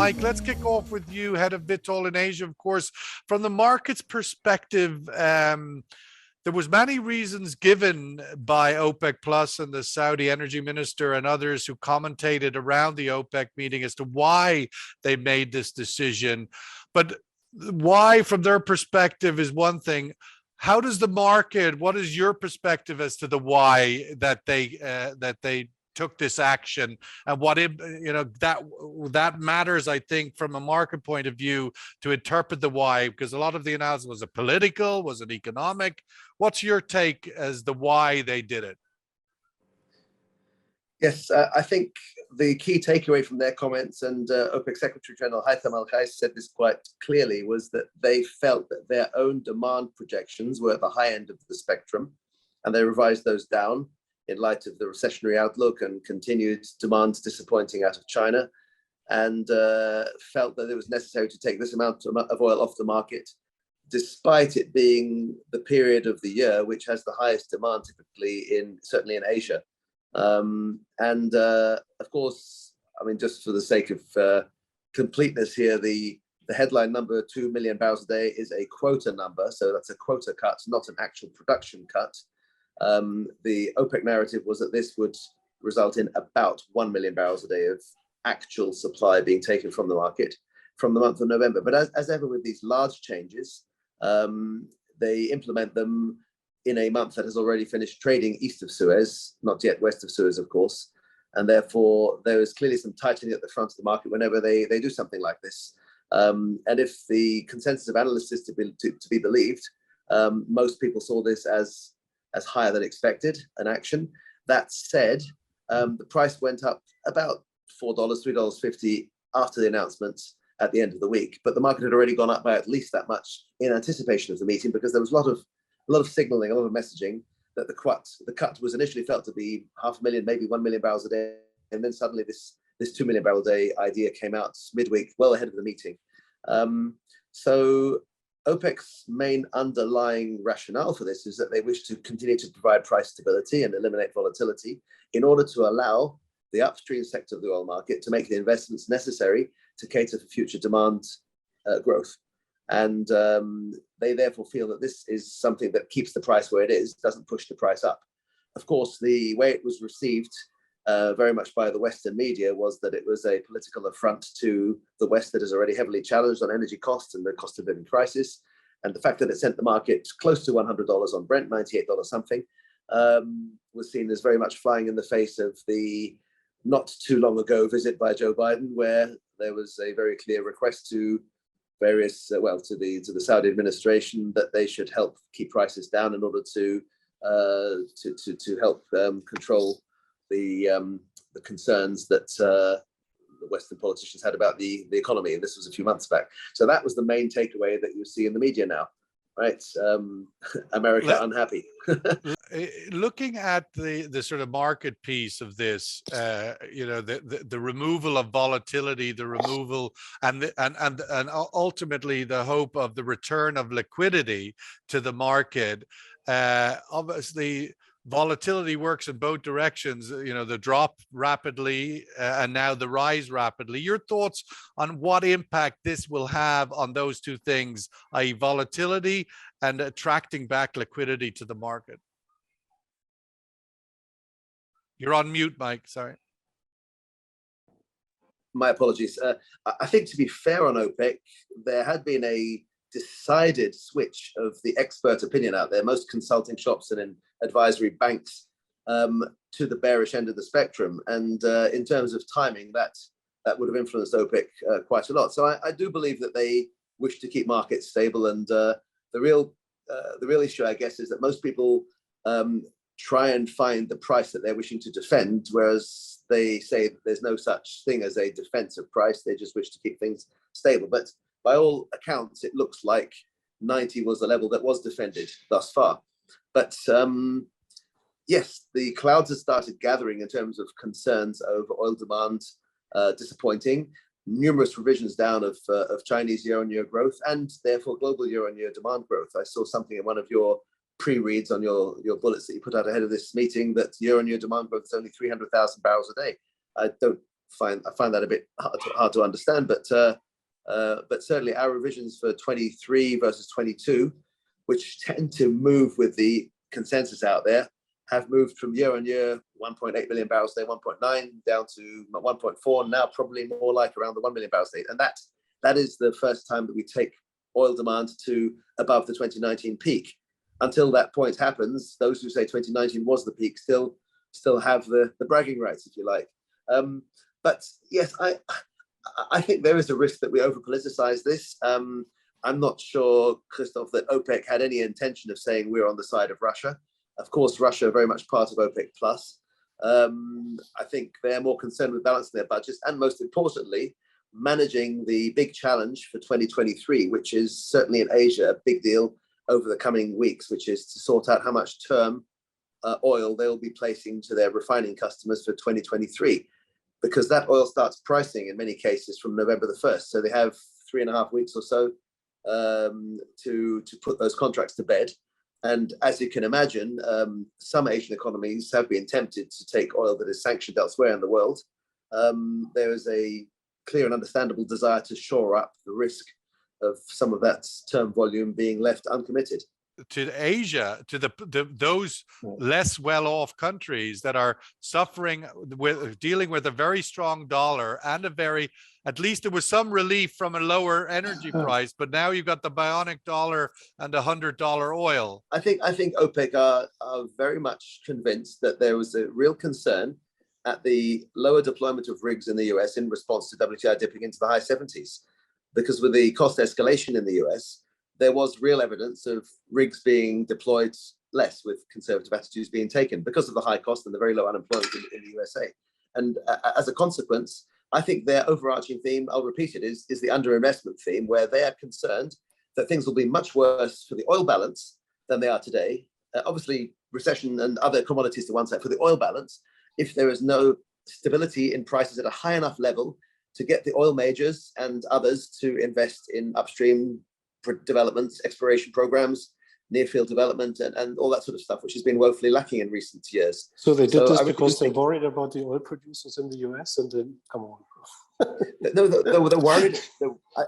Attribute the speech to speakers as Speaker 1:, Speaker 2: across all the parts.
Speaker 1: Mike. Let's kick off with you, head of Vitol in Asia, of course. From the market's perspective, there was many reasons given by OPEC Plus and the Saudi energy minister and others who commentated around the OPEC meeting as to why they made this decision. But why, from their perspective, is one thing. How does the market? What is your perspective as to the why that they took this action, and what that matters, I think, from a market point of view, to interpret the why, because a lot of the analysis was it political, was it economic? What's your take as the why they did it?
Speaker 2: Yes, I think the key takeaway from their comments, and OPEC Secretary General Haitham Al-Qais said this quite clearly, was that they felt that their own demand projections were at the high end of the spectrum, and they revised those down in light of the recessionary outlook and continued demand disappointing out of China, and felt that it was necessary to take this amount of oil off the market, despite it being the period of the year which has the highest demand typically certainly in Asia. Of course, I mean, just for the sake of completeness here, the headline number, 2 million barrels a day, is a quota number. So that's a quota cut, not an actual production cut. The OPEC narrative was that this would result in about 1 million barrels a day of actual supply being taken from the market from the month of November. But as ever with these large changes, they implement them in a month that has already finished trading east of Suez, not yet west of Suez, of course. And therefore, there is clearly some tightening at the front of the market whenever they do something like this. And if the consensus of analysts is to be believed, most people saw this as higher than expected, an action. That said, the price went up about $4, $3.50 after the announcement at the end of the week. But the market had already gone up by at least that much in anticipation of the meeting, because there was a lot of signaling, a lot of messaging that the cut was initially felt to be 500,000, maybe 1 million barrels a day. And then suddenly this 2 million barrel a day idea came out midweek, well ahead of the meeting. So OPEC's main underlying rationale for this is that they wish to continue to provide price stability and eliminate volatility in order to allow the upstream sector of the oil market to make the investments necessary to cater for future demand growth. And they therefore feel that this is something that keeps the price where it is, doesn't push the price up. Of course, the way it was received very much by the Western media was that it was a political affront to the West that is already heavily challenged on energy costs and the cost of living crisis. And the fact that it sent the market close to $100 on Brent, $98 something, was seen as very much flying in the face of the not too long ago visit by Joe Biden, where there was a very clear request to various, to the Saudi administration that they should help keep prices down in order to help control the concerns that the Western politicians had about the economy. And this was a few months back. So that was the main takeaway that you see in the media now, right? America unhappy.
Speaker 1: Looking at the sort of market piece of this, the removal of volatility, the removal and ultimately the hope of the return of liquidity to the market. Obviously, volatility works in both directions, the drop rapidly and now the rise rapidly. Your thoughts on what impact this will have on those two things, i.e. volatility and attracting back liquidity to the market? You're on mute, Mike, sorry.
Speaker 2: My apologies. I think, to be fair on OPEC, there had been a decided switch of the expert opinion out there, most consulting shops and in advisory banks, to the bearish end of the spectrum. And in terms of timing, that would have influenced OPEC quite a lot. So I do believe that they wish to keep markets stable. And the real issue, I guess, is that most people try and find the price that they're wishing to defend, whereas they say that there's no such thing as a defensive price. They just wish to keep things stable. But by all accounts, it looks like 90 was the level that was defended thus far. But yes, the clouds have started gathering in terms of concerns over oil demand disappointing, numerous revisions down of Chinese year-on-year growth, and therefore global year-on-year demand growth. I saw something in one of your pre-reads on your bullets that you put out ahead of this meeting that year-on-year demand growth is only 300,000 barrels a day. I don't I find that a bit hard to understand. But certainly our revisions for 23 versus 22, which tend to move with the consensus out there, have moved from year on year 1.8 million barrels a day, 1.9 down to 1.4, now probably more like around the 1 million barrels a day. And that is the first time that we take oil demand to above the 2019 peak. Until that point happens, those who say 2019 was the peak still have the bragging rights, if you like. But yes, I think there is a risk that we over politicize this. I'm not sure, Christoph, that OPEC had any intention of saying we're on the side of Russia. Of course, Russia are very much part of OPEC plus. I think they're more concerned with balancing their budgets and, most importantly, managing the big challenge for 2023, which is certainly in Asia a big deal over the coming weeks, which is to sort out how much term oil they'll be placing to their refining customers for 2023, because that oil starts pricing in many cases from November the 1st. So they have 3.5 weeks or so to put those contracts to bed. And as you can imagine, some Asian economies have been tempted to take oil that is sanctioned elsewhere in the world. There is a clear and understandable desire to shore up the risk of some of that term volume being left uncommitted.
Speaker 1: To Asia, to those less well-off countries that are suffering with dealing with a very strong dollar and at least there was some relief from a lower energy price, but now you've got the bionic dollar and $100 oil.
Speaker 2: I think OPEC are very much convinced that there was a real concern at the lower deployment of rigs in the US in response to WTI dipping into the high 70s, because with the cost escalation in the US, there was real evidence of rigs being deployed less, with conservative attitudes being taken because of the high cost and the very low unemployment in the USA. And as a consequence, I think their overarching theme, I'll repeat it, is the underinvestment theme, where they are concerned that things will be much worse for the oil balance than they are today. Obviously, recession and other commodities to one side. For the oil balance, if there is no stability in prices at a high enough level to get the oil majors and others to invest in upstream developments, exploration programs, near field development, and all that sort of stuff, which has been woefully lacking in recent years.
Speaker 3: So they did this because they're worried about the oil producers in the US, and then come on.
Speaker 2: No, they're worried.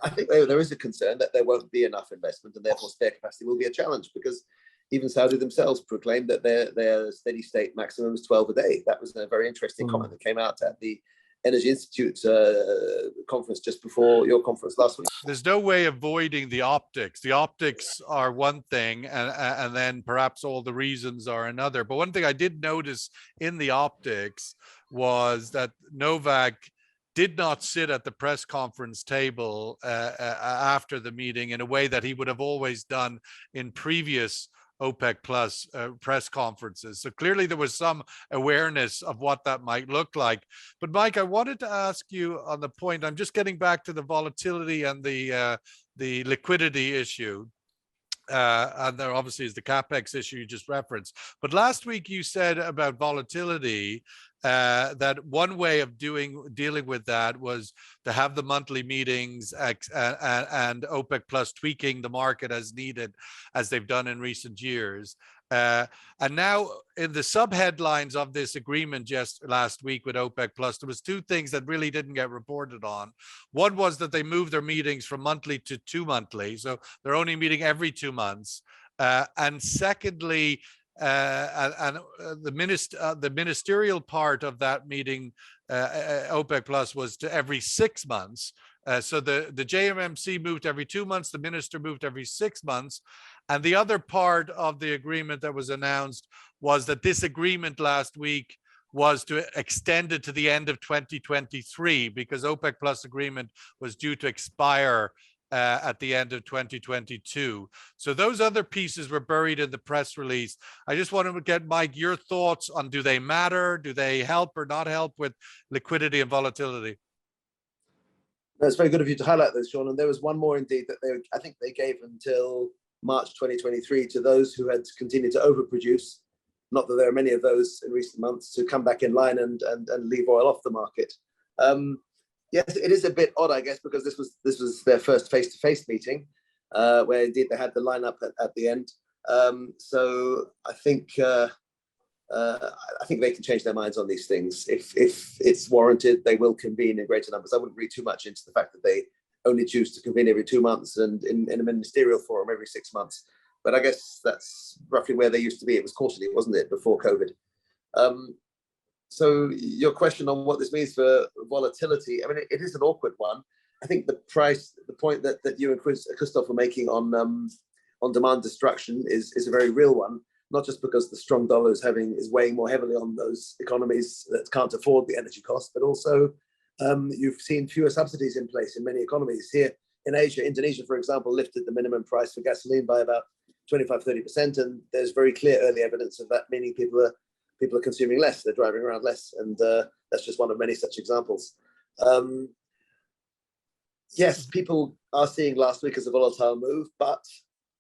Speaker 2: I think there is a concern that there won't be enough investment, and therefore spare capacity will be a challenge, because even Saudi themselves proclaimed that their steady state maximum is 12 a day. That was a very interesting comment that came out at the Energy Institute conference just before your conference last week.
Speaker 1: There's no way avoiding the optics. The optics are one thing, and then perhaps all the reasons are another. But one thing I did notice in the optics was that Novak did not sit at the press conference table after the meeting in a way that he would have always done in previous OPEC plus press conferences. So clearly there was some awareness of what that might look like. But Mike, I wanted to ask you on the point, I'm just getting back to the volatility and the liquidity issue. And there obviously is the capex issue you just referenced. But last week you said about volatility that one way of dealing with that was to have the monthly meetings and OPEC plus tweaking the market as needed, as they've done in recent years. And now in the subheadlines of this agreement just last week with OPEC plus, there was two things that really didn't get reported on. One was that they moved their meetings from monthly to 2 monthly, so they're only meeting every 2 months. And secondly, the ministerial part of that meeting, OPEC plus, was to every 6 months. So the JMMC moved every 2 months, the minister moved every 6 months. And the other part of the agreement that was announced was that this agreement last week was to extend it to the end of 2023, because OPEC plus agreement was due to expire at the end of 2022. So those other pieces were buried in the press release. I just wanted to get, Mike, your thoughts on, do they matter? Do they help or not help with liquidity and volatility?
Speaker 2: That's very good of you to highlight this, Sean. And there was one more indeed that I think they gave until March 2023 to those who had continued to overproduce. Not that there are many of those in recent months, to come back in line and leave oil off the market. Yes, it is a bit odd, I guess, because this was their first face-to-face meeting, where indeed they had the lineup at the end. So I think I think they can change their minds on these things. If it's warranted, they will convene in greater numbers. I wouldn't read too much into the fact that they only choose to convene every 2 months and in a ministerial forum every 6 months. But I guess that's roughly where they used to be. It was quarterly, wasn't it, before COVID? So your question on what this means for volatility, I mean, it is an awkward one. I think the point that you and Christoph were making on demand destruction is a very real one, not just because the strong dollar is weighing more heavily on those economies that can't afford the energy cost, but also you've seen fewer subsidies in place in many economies. Here in Asia, Indonesia, for example, lifted the minimum price for gasoline by about 25-30%, and there's very clear early evidence of that, meaning people are consuming less, they're driving around less, and that's just one of many such examples. Yes, people are seeing last week as a volatile move, but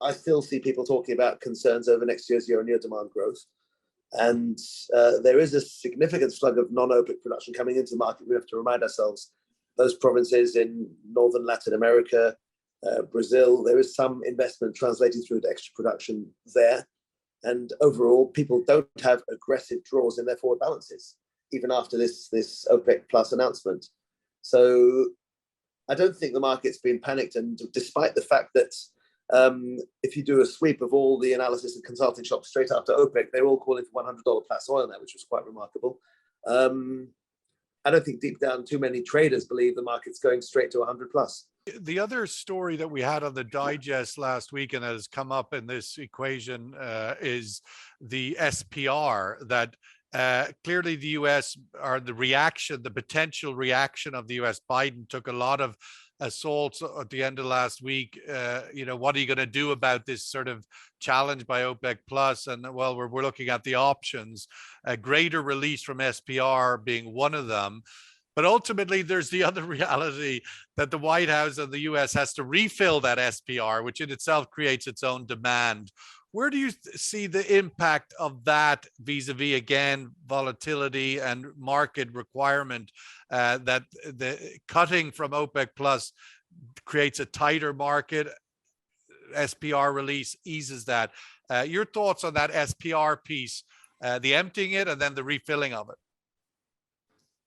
Speaker 2: I still see people talking about concerns over next year's year-on-year demand growth. And there is a significant slug of non-OPEC production coming into the market. We have to remind ourselves, those provinces in northern Latin America, Brazil, there is some investment translating through to extra production there. And overall, people don't have aggressive draws in their forward balances, even after this OPEC plus announcement. So I don't think the market's been panicked. And despite the fact that if you do a sweep of all the analysis and consulting shops straight after OPEC, they're all calling for $100 plus oil now, which was quite remarkable. I don't think deep down too many traders believe the market's going straight to 100 plus.
Speaker 1: The other story that we had on the digest last week and has come up in this equation is the SPR, that clearly the US, or the potential reaction of the US. Biden took a lot of assaults at the end of last week. What are you going to do about this sort of challenge by OPEC plus? And well, we're looking at the options, a greater release from SPR being one of them. But ultimately, there's the other reality that the White House and the US has to refill that SPR, which in itself creates its own demand. Where do you see the impact of that vis-a-vis, again, volatility and market requirement, that the cutting from OPEC plus creates a tighter market? SPR release eases that. Your thoughts on that SPR piece, the emptying it and then the refilling of it?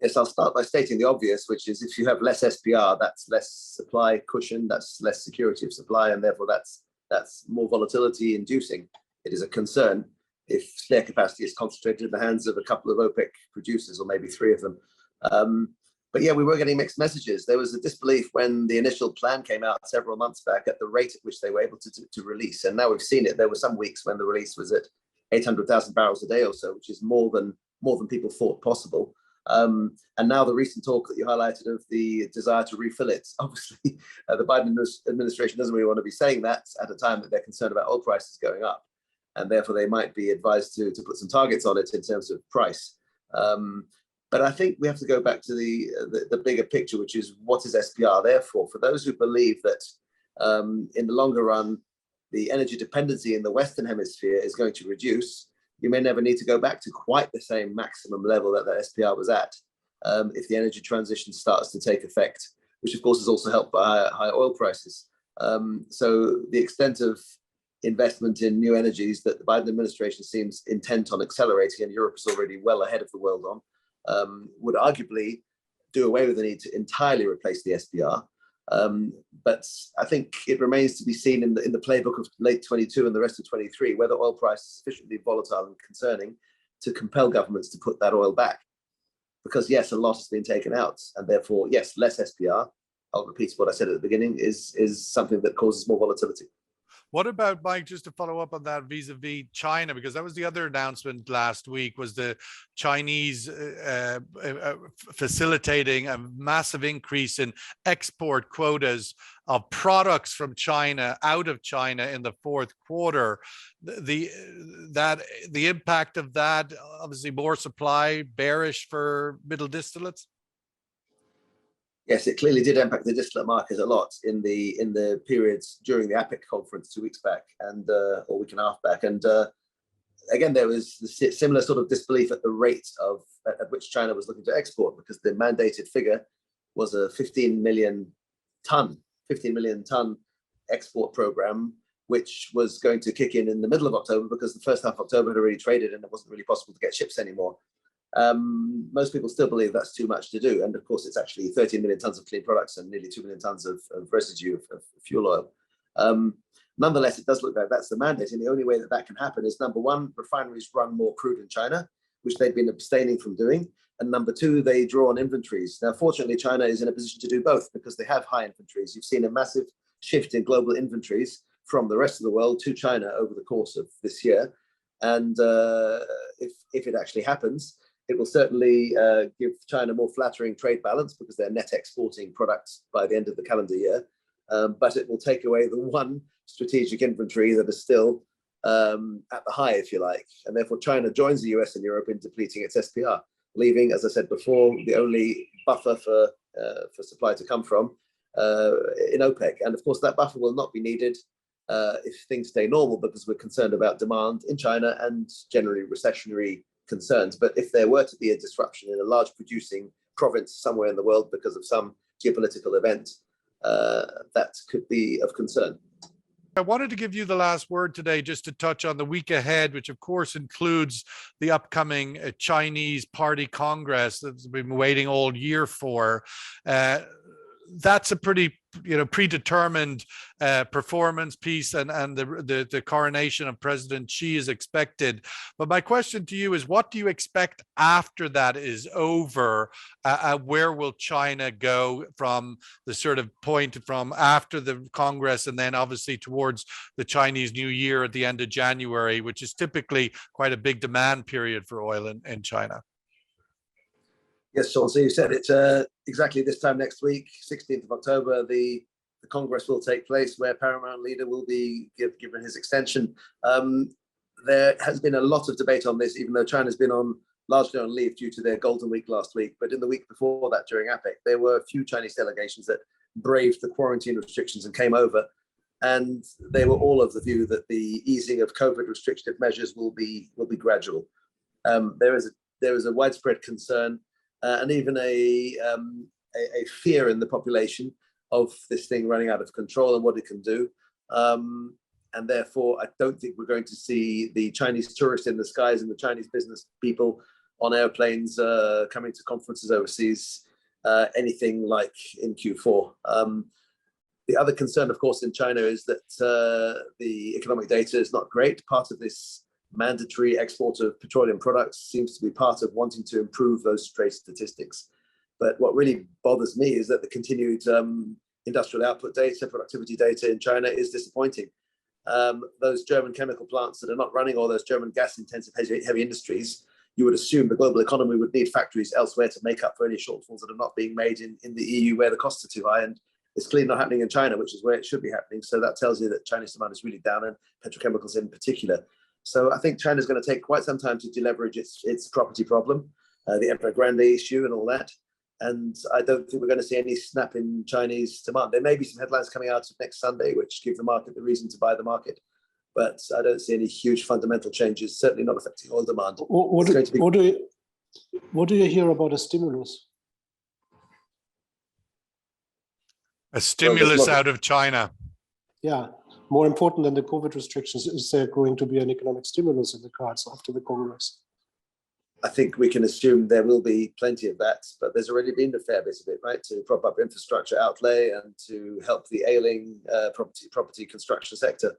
Speaker 2: Yes, I'll start by stating the obvious, which is if you have less SPR, that's less supply cushion, that's less security of supply, and therefore that's more volatility inducing. It is a concern if spare capacity is concentrated in the hands of a couple of OPEC producers, or maybe 3 of them. But yeah, we were getting mixed messages. There was a disbelief when the initial plan came out several months back at the rate at which they were able to release. And now we've seen it. There were some weeks when the release was at 800,000 barrels a day or so, which is more than people thought possible. And now the recent talk that you highlighted of the desire to refill it, obviously the Biden administration doesn't really want to be saying that at a time that they're concerned about oil prices going up, and therefore they might be advised to put some targets on it in terms of price. But I think we have to go back to the bigger picture, which is what is SPR there for? For those who believe that in the longer run, the energy dependency in the Western Hemisphere is going to reduce, you may never need to go back to quite the same maximum level that the SPR was at if the energy transition starts to take effect, which of course is also helped by high oil prices. So the extent of investment in new energies that the Biden administration seems intent on accelerating, and Europe is already well ahead of the world on, would arguably do away with the need to entirely replace the SPR. But I think it remains to be seen in the playbook of late 22 and the rest of 23 whether oil price is sufficiently volatile and concerning to compel governments to put that oil back. Because yes, a lot has been taken out, and therefore yes, less SPR, I'll repeat what I said at the beginning, is something that causes more volatility.
Speaker 1: What about, Mike, just to follow up on that vis-a-vis China, because that was the other announcement last week, was the Chinese facilitating a massive increase in export quotas of products from China out of China in the fourth quarter. The impact of that, obviously more supply, bearish for middle distillates?
Speaker 2: Yes, it clearly did impact the distillate market a lot in the periods during the APEC conference 2 weeks back and or week and a half back. And again, there was a similar sort of disbelief at the rate at which China was looking to export, because the mandated figure was a 15 million ton export program, which was going to kick in the middle of October because the first half of October had already traded and it wasn't really possible to get ships anymore. Most people still believe that's too much to do. And of course, it's actually 13 million tons of clean products and nearly 2 million tons of residue of fuel oil. Nonetheless, it does look like that's the mandate. And the only way that that can happen is, number one, refineries run more crude in China, which they've been abstaining from doing. And number two, they draw on inventories. Now, fortunately, China is in a position to do both because they have high inventories. You've seen a massive shift in global inventories from the rest of the world to China over the course of this year. And if it actually happens, it will certainly give China more flattering trade balance because they're net exporting products by the end of the calendar year. But it will take away the one strategic inventory that is still at the high, if you like. And therefore, China joins the US and Europe in depleting its SPR, leaving, as I said before, the only buffer for supply to come from in OPEC. And of course, that buffer will not be needed if things stay normal because we're concerned about demand in China and generally recessionary concerns. But if there were to be a disruption in a large producing province somewhere in the world because of some geopolitical event, that could be of concern.
Speaker 1: I wanted to give you the last word today just to touch on the week ahead, which of course includes the upcoming Chinese Party Congress that's been waiting all year for. That's a pretty predetermined performance piece, and the coronation of President Xi is expected. But my question to you is, what do you expect after that is over? Where will China go from the sort of point from after the Congress and then obviously towards the Chinese New Year at the end of January, which is typically quite a big demand period for oil in China?
Speaker 2: Yes, Sean, so you said it exactly this time next week, 16th of October, the Congress will take place where Paramount Leader will be given his extension. There has been a lot of debate on this, even though China's been largely on leave due to their Golden Week last week. But in the week before that, during APEC, there were a few Chinese delegations that braved the quarantine restrictions and came over. And they were all of the view that the easing of COVID restrictive measures will be gradual. There is a widespread concern and even a fear in the population of this thing running out of control and what it can do. And therefore, I don't think we're going to see the Chinese tourists in the skies and the Chinese business people on airplanes coming to conferences overseas, anything like in Q4. The other concern, of course, in China is that the economic data is not great. Part of this mandatory export of petroleum products seems to be part of wanting to improve those trade statistics. But what really bothers me is that the continued industrial output data, productivity data in China is disappointing. Those German chemical plants that are not running, or those German gas-intensive heavy industries, you would assume the global economy would need factories elsewhere to make up for any shortfalls that are not being made in the EU where the costs are too high. And it's clearly not happening in China, which is where it should be happening. So that tells you that Chinese demand is really down, and petrochemicals in particular. So I think China's going to take quite some time to deleverage its property problem, the Evergrande issue and all that. And I don't think we're going to see any snap in Chinese demand. There may be some headlines coming out next Sunday, which give the market the reason to buy the market. But I don't see any huge fundamental changes, certainly not affecting oil demand.
Speaker 3: What do you hear about a stimulus?
Speaker 1: A stimulus out of China.
Speaker 3: Yeah, more important than the COVID restrictions, is there going to be an economic stimulus in the cards after the Congress?
Speaker 2: I think we can assume there will be plenty of that, but there's already been a fair bit of it, right, to prop up infrastructure outlay and to help the ailing property construction sector,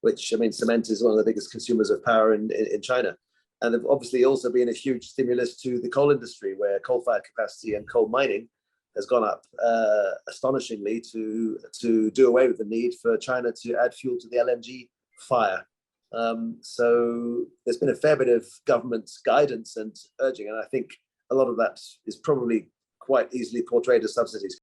Speaker 2: which, I mean, cement is one of the biggest consumers of power in China. And there've obviously also been a huge stimulus to the coal industry, where coal-fired capacity and coal mining has gone up astonishingly to do away with the need for China to add fuel to the LNG fire. So there's been a fair bit of government guidance and urging, and I think a lot of that is probably quite easily portrayed as subsidies.